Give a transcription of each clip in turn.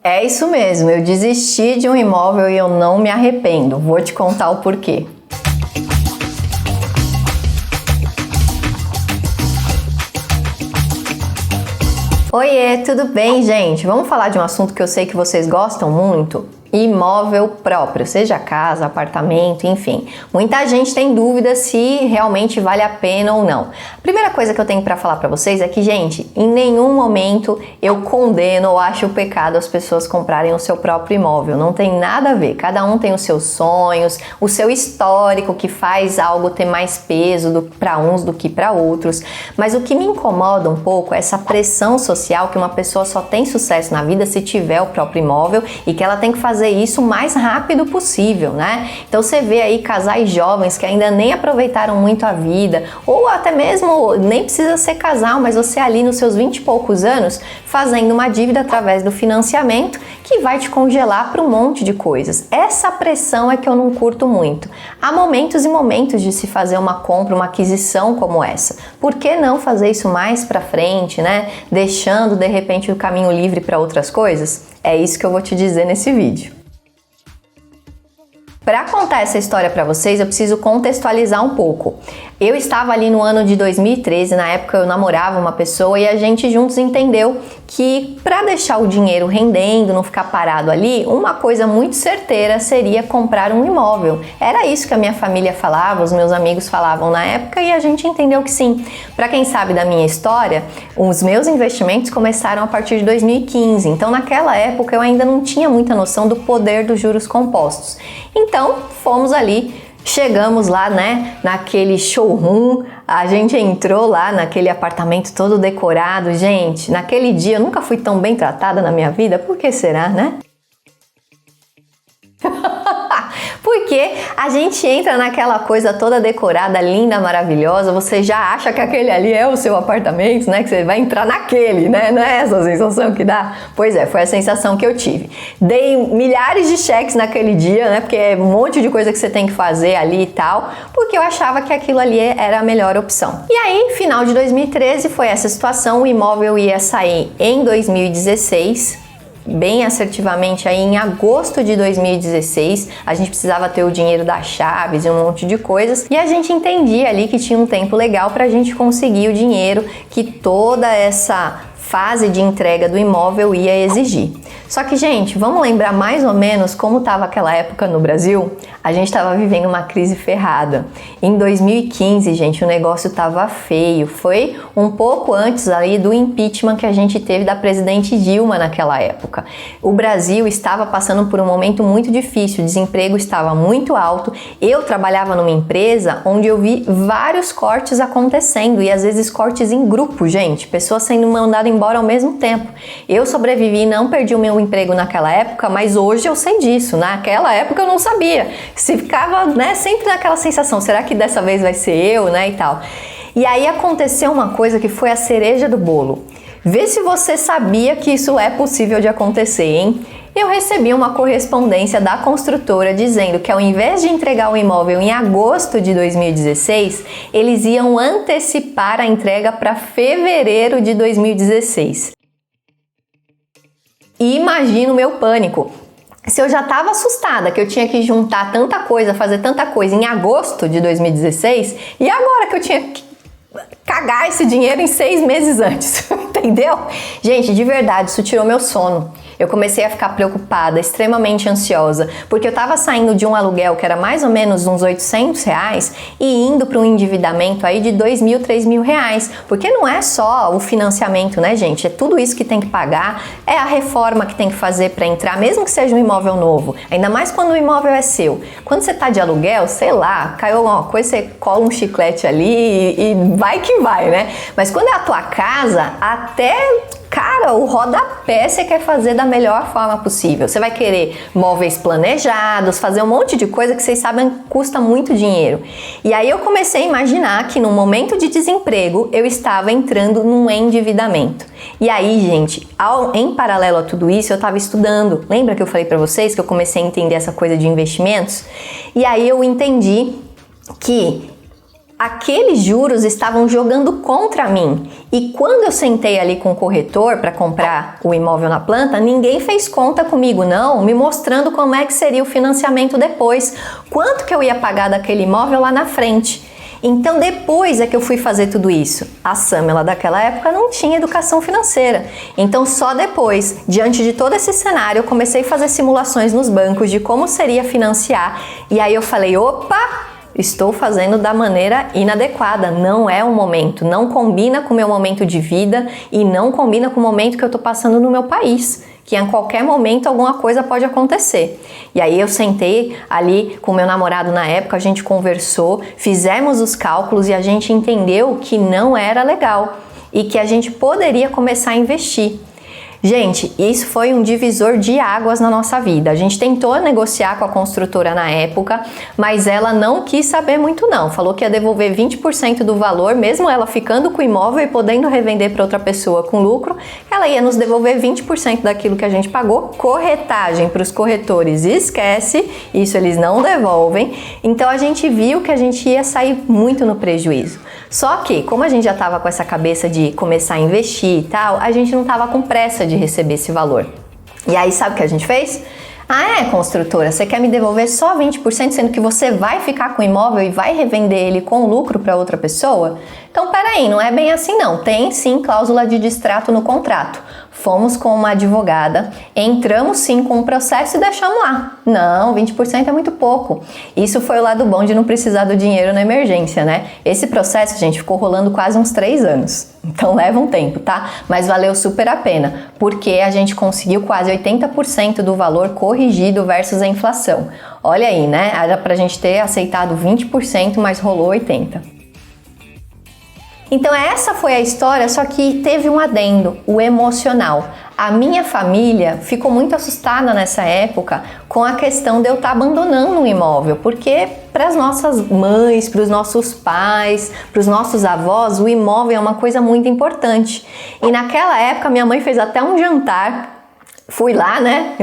É isso mesmo, eu desisti de um imóvel e eu não me arrependo. Vou te contar o porquê. Oiê, tudo bem, gente? Vamos falar de um assunto que eu sei que vocês gostam muito? Imóvel próprio, seja casa, apartamento, enfim. Muita gente tem dúvida se realmente vale a pena ou não. A primeira coisa que eu tenho para falar para vocês é que, gente, em nenhum momento eu condeno ou acho pecado as pessoas comprarem o seu próprio imóvel. Não tem nada a ver. Cada um tem os seus sonhos, o seu histórico que faz algo ter mais peso para uns do que para outros. Mas o que me incomoda um pouco é essa pressão social que uma pessoa só tem sucesso na vida se tiver o próprio imóvel e que ela tem que fazer isso o mais rápido possível, né? Então você vê aí casais jovens que ainda nem aproveitaram muito a vida, ou até mesmo nem precisa ser casal, mas você ali nos seus 20 e poucos anos fazendo uma dívida através do financiamento que vai te congelar para um monte de coisas. Essa pressão é que eu não curto muito. Há momentos e momentos de se fazer uma compra, uma aquisição como essa. Por que não fazer isso mais para frente, né? Deixando de repente o caminho livre para outras coisas? É isso que eu vou te dizer nesse vídeo. Para contar essa história para vocês, eu preciso contextualizar um pouco. Eu estava ali no ano de 2013, na época eu namorava uma pessoa e a gente juntos entendeu que para deixar o dinheiro rendendo, não ficar parado ali, uma coisa muito certeira seria comprar um imóvel. Era isso que a minha família falava, os meus amigos falavam na época e a gente entendeu que sim. Para quem sabe da minha história, os meus investimentos começaram a partir de 2015, então naquela época eu ainda não tinha muita noção do poder dos juros compostos. Então fomos ali. Chegamos lá, né, naquele showroom, a gente entrou lá naquele apartamento todo decorado. Gente, naquele dia eu nunca fui tão bem tratada na minha vida, por que será, né? Porque a gente entra naquela coisa toda decorada, linda, maravilhosa, você já acha que aquele ali é o seu apartamento, né? Que você vai entrar naquele, né? Não é essa a sensação que dá? Pois é, foi a sensação que eu tive. Dei milhares de cheques naquele dia, né? Porque é um monte de coisa que você tem que fazer ali e tal, porque eu achava que aquilo ali era a melhor opção. E aí, final de 2013, foi essa situação, o imóvel ia sair em 2016, bem assertivamente aí em agosto de 2016, a gente precisava ter o dinheiro das chaves e um monte de coisas, e a gente entendia ali que tinha um tempo legal para a gente conseguir o dinheiro que toda essa fase de entrega do imóvel ia exigir. Só que, gente, vamos lembrar mais ou menos como estava aquela época no Brasil? A gente estava vivendo uma crise ferrada. Em 2015, gente, o negócio estava feio. Foi um pouco antes aí do impeachment que a gente teve da presidente Dilma naquela época. O Brasil estava passando por um momento muito difícil, o desemprego estava muito alto. Eu trabalhava numa empresa onde eu vi vários cortes acontecendo e às vezes cortes em grupo, gente, pessoas sendo mandadas embora ao mesmo tempo. Eu sobrevivi e não perdi o meu emprego naquela época, mas hoje eu sei disso. Naquela época eu não sabia. Se ficava, né, sempre naquela sensação, será que dessa vez vai ser eu, né, e tal. E aí aconteceu uma coisa que foi a cereja do bolo. Vê se você sabia que isso é possível de acontecer, hein? Eu recebi uma correspondência da construtora dizendo que ao invés de entregar o imóvel em agosto de 2016, eles iam antecipar a entrega para fevereiro de 2016. E imagina o meu pânico. Se eu já estava assustada que eu tinha que juntar tanta coisa, fazer tanta coisa em agosto de 2016, e agora que eu tinha que cagar esse dinheiro em 6 meses antes, entendeu? Gente, de verdade, isso tirou meu sono. Eu comecei a ficar preocupada, extremamente ansiosa, porque eu estava saindo de um aluguel que era mais ou menos uns R$800 e indo para um endividamento aí de R$2.000, R$3.000, porque não é só o financiamento, né, gente? É tudo isso que tem que pagar, é a reforma que tem que fazer para entrar, mesmo que seja um imóvel novo, ainda mais quando o imóvel é seu. Quando você está de aluguel, sei lá, caiu alguma coisa, você cola um chiclete ali e vai que vai, né? Mas quando é a tua casa, até... Cara, o rodapé você quer fazer da melhor forma possível. Você vai querer móveis planejados, fazer um monte de coisa que vocês sabem custa muito dinheiro. E aí eu comecei a imaginar que no momento de desemprego eu estava entrando num endividamento. E aí, gente, em paralelo a tudo isso, eu estava estudando. Lembra que eu falei para vocês que eu comecei a entender essa coisa de investimentos? E aí eu entendi que aqueles juros estavam jogando contra mim. E quando eu sentei ali com o corretor para comprar o imóvel na planta, ninguém fez conta comigo, não, me mostrando como é que seria o financiamento depois, quanto que eu ia pagar daquele imóvel lá na frente. Então depois é que eu fui fazer tudo isso. A Samela daquela época não tinha educação financeira. Então só depois, diante de todo esse cenário, eu comecei a fazer simulações nos bancos de como seria financiar. E aí eu falei, opa, estou fazendo da maneira inadequada, não é o momento, não combina com o meu momento de vida e não combina com o momento que eu estou passando no meu país, que em qualquer momento alguma coisa pode acontecer. E aí eu sentei ali com meu namorado na época, a gente conversou, fizemos os cálculos e a gente entendeu que não era legal e que a gente poderia começar a investir. Gente, isso foi um divisor de águas na nossa vida. A gente tentou negociar com a construtora na época, mas ela não quis saber muito não. Falou que ia devolver 20% do valor, mesmo ela ficando com o imóvel e podendo revender para outra pessoa com lucro, ela ia nos devolver 20% daquilo que a gente pagou. Corretagem para os corretores, esquece, isso eles não devolvem. Então a gente viu que a gente ia sair muito no prejuízo. Só que, como a gente já estava com essa cabeça de começar a investir e tal, a gente não estava com pressa de receber esse valor. E aí, sabe o que a gente fez? Ah, construtora, você quer me devolver só 20%, sendo que você vai ficar com o imóvel e vai revender ele com lucro para outra pessoa? Então, peraí, não é bem assim não. Tem sim cláusula de distrato no contrato. Fomos com uma advogada, entramos sim com um processo e deixamos lá. Não, 20% é muito pouco. Isso foi o lado bom de não precisar do dinheiro na emergência, né? Esse processo, gente, ficou rolando quase uns 3 anos. Então leva um tempo, tá? Mas valeu super a pena, porque a gente conseguiu quase 80% do valor corrigido versus a inflação. Olha aí, né? Era pra gente ter aceitado 20%, mas rolou 80%. Então essa foi a história, só que teve um adendo, o emocional. A minha família ficou muito assustada nessa época com a questão de eu estar abandonando um imóvel, porque para as nossas mães, para os nossos pais, para os nossos avós, o imóvel é uma coisa muito importante. E naquela época minha mãe fez até um jantar. Fui lá, né,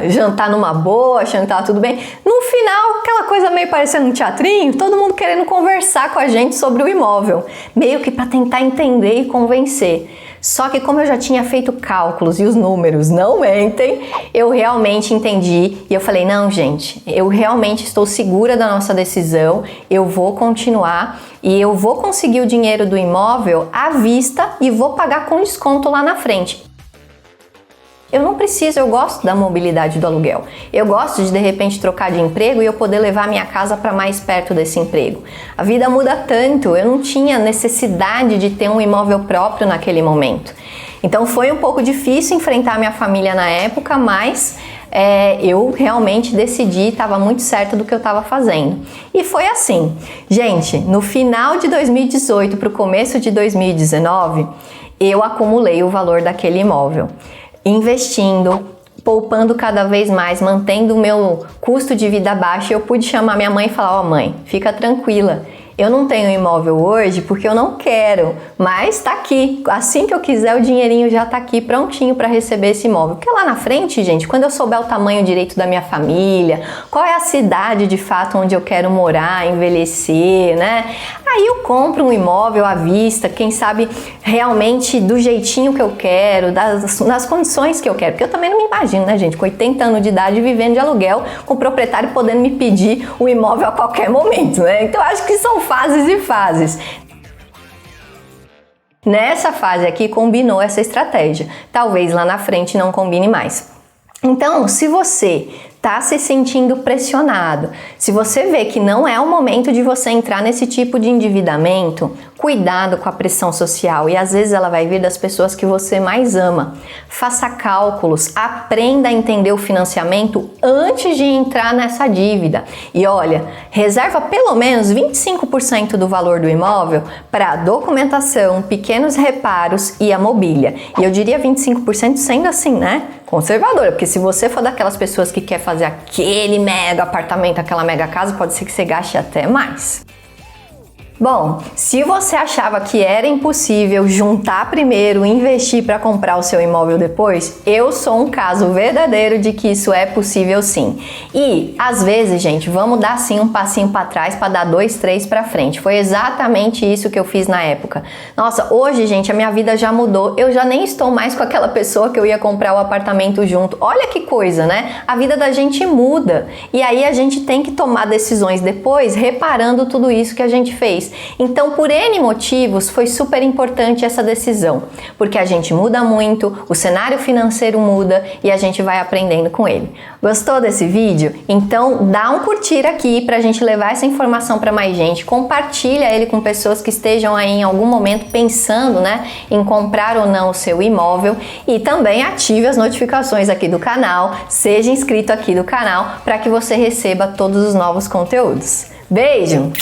jantar numa boa, jantar tudo bem. No final, aquela coisa meio parecendo um teatrinho, todo mundo querendo conversar com a gente sobre o imóvel, meio que para tentar entender e convencer. Só que como eu já tinha feito cálculos e os números não mentem, eu realmente entendi e eu falei, não, gente, eu realmente estou segura da nossa decisão, eu vou continuar e eu vou conseguir o dinheiro do imóvel à vista e vou pagar com desconto lá na frente. Eu não preciso, eu gosto da mobilidade do aluguel. Eu gosto de repente trocar de emprego e eu poder levar minha casa para mais perto desse emprego. A vida muda tanto, eu não tinha necessidade de ter um imóvel próprio naquele momento. Então foi um pouco difícil enfrentar minha família na época, mas eu realmente decidi, estava muito certa do que eu estava fazendo. E foi assim. Gente, no final de 2018 para o começo de 2019, eu acumulei o valor daquele imóvel. Investindo, poupando cada vez mais, mantendo o meu custo de vida baixo, eu pude chamar minha mãe e falar, ó mãe, fica tranquila, eu não tenho imóvel hoje porque eu não quero, mas tá aqui, assim que eu quiser o dinheirinho já tá aqui prontinho para receber esse imóvel, porque lá na frente, gente, quando eu souber o tamanho direito da minha família, qual é a cidade de fato onde eu quero morar, envelhecer, né? Aí eu compro um imóvel à vista, quem sabe realmente do jeitinho que eu quero, nas condições que eu quero, porque eu também não me imagino, né, gente, com 80 anos de idade vivendo de aluguel, com o proprietário podendo me pedir o imóvel a qualquer momento, né? Então eu acho que são fases e fases. Nessa fase aqui combinou essa estratégia, talvez lá na frente não combine mais. Então, se você está se sentindo pressionado, se você vê que não é o momento de você entrar nesse tipo de endividamento, cuidado com a pressão social e às vezes ela vai vir das pessoas que você mais ama. Faça cálculos, aprenda a entender o financiamento antes de entrar nessa dívida. E olha, reserva pelo menos 25% do valor do imóvel para documentação, pequenos reparos e a mobília. E eu diria 25% sendo assim, né? Conservadora, porque se você for daquelas pessoas que quer fazer aquele mega apartamento, aquela mega casa, pode ser que você gaste até mais. Bom, se você achava que era impossível juntar primeiro e investir para comprar o seu imóvel depois, eu sou um caso verdadeiro de que isso é possível sim. E, às vezes, gente, vamos dar sim um passinho para trás para dar 2, 3 para frente. Foi exatamente isso que eu fiz na época. Nossa, hoje, gente, a minha vida já mudou. Eu já nem estou mais com aquela pessoa que eu ia comprar o apartamento junto. Olha que coisa, né? A vida da gente muda. E aí a gente tem que tomar decisões depois, reparando tudo isso que a gente fez. Então, por N motivos, foi super importante essa decisão, porque a gente muda muito, o cenário financeiro muda e a gente vai aprendendo com ele. Gostou desse vídeo? Então, dá um curtir aqui pra gente levar essa informação para mais gente, compartilha ele com pessoas que estejam aí em algum momento pensando, né, em comprar ou não o seu imóvel e também ative as notificações aqui do canal, seja inscrito aqui do canal para que você receba todos os novos conteúdos. Beijo!